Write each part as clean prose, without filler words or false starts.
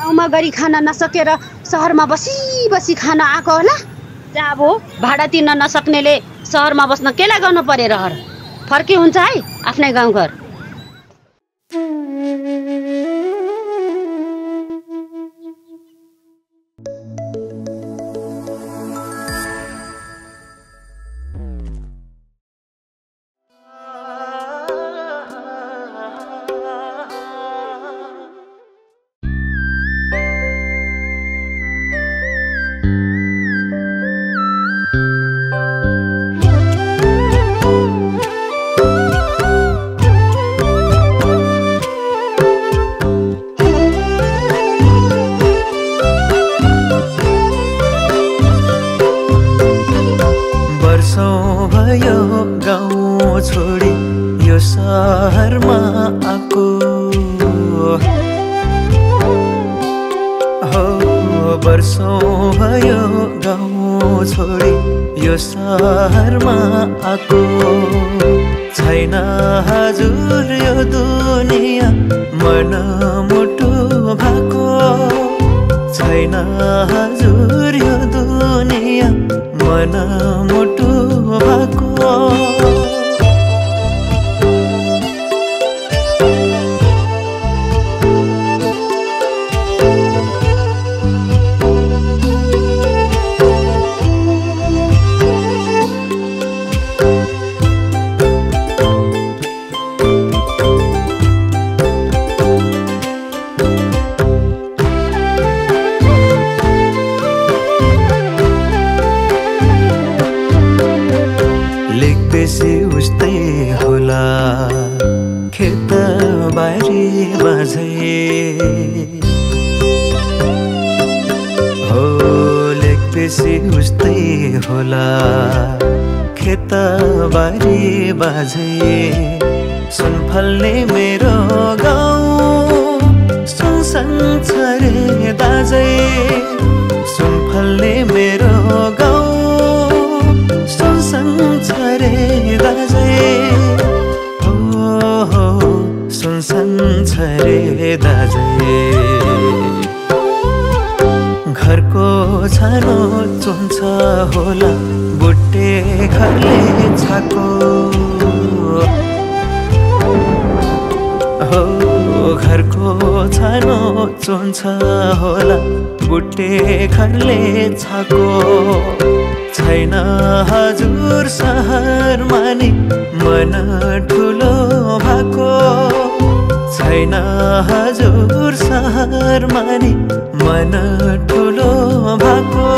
गाउँमा गरी खान नसकेर सहरमा बसी बसी खान आएको होला। जहाँ अब भाडा तिर्न नसक्नेले सहरमा बस्न केलाई गर्नु परे रहर। फर्की हुन्छ है आफ्नै गाउँघर। घरको छानो चुन्छ होला बुट्टे घरले छाको हो घरको छानो चुन्छ होला बुट्टे घरले छाको छैन हजुर सहर मानि मन ठुलो भएको छैन हजुर सहर मानि मन ठुलो भएको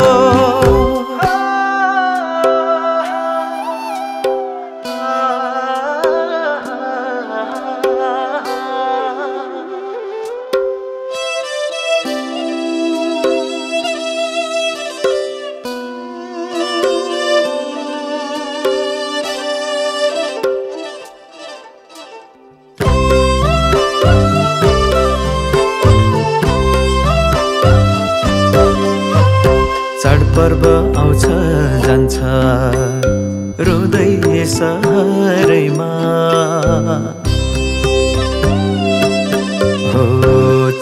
पर्व आउँछ जान्छ रुँदै सहरैमा हो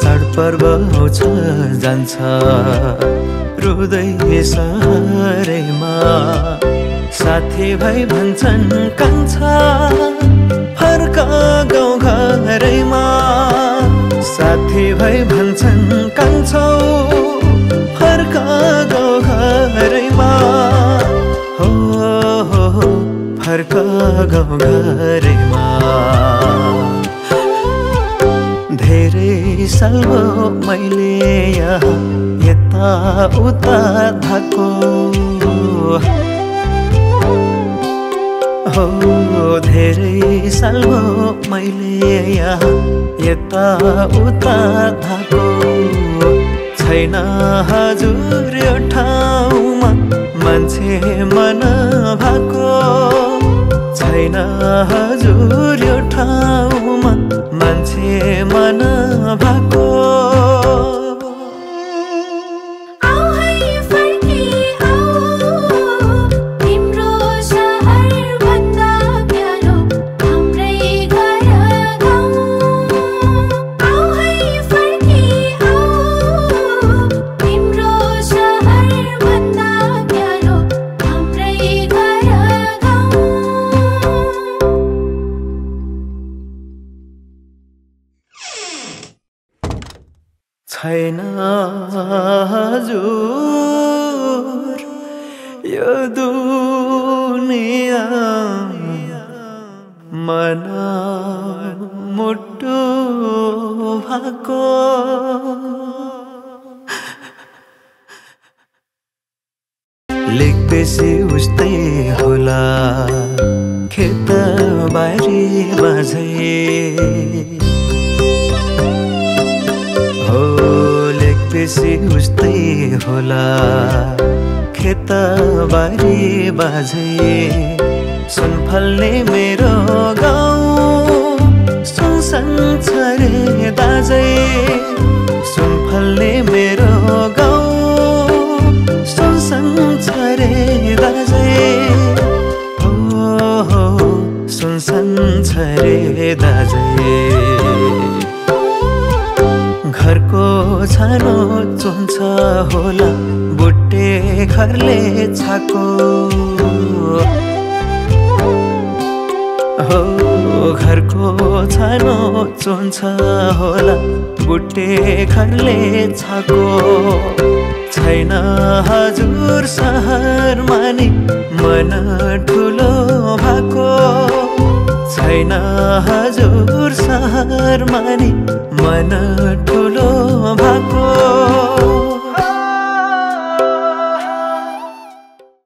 चाडपर्व आउँछ जान्छ रुँदै सहरैमा साथीभाइ भन्छन् कान्छा फर्क गाउँ घरैमा साथीभाइ भन्छन् कान्छौ फर्क गाउँ घरैमा हो फर्क गाउँ घरैमा धेरै साल भयो मैले यहाँ यता उता धाको हो धेरै साल भयो मैले यहाँ यता उता धाको छैन हजुर यो ठाउँमा मान्छे मन भएको छैन हजुर यो ठाउँमा मान्छे मन भएको छैन हजुर यो दुनिया मन मुटु भएको लेख्दैछु उस्तै होला खेत बारी माझै हो लेख्दैछु उस्तै होला खेत बारी बाझै सुन फल्ने मेरो गाउँ सुनसान छ रे दाजै सुन फल्ने मेरो गाउँ सुनसान छ रे दाजै हो सुनसान छ रे दाजै घरको छानो चुन्छ होला बुट्टे घरले छाको हो घरको छानो चुन्छ होला बुट्टे घरले छाको छैन हजुर सहरमा नि मन ठुलो भएको छैन हजुर सहरमा नि मन ठुलो भएको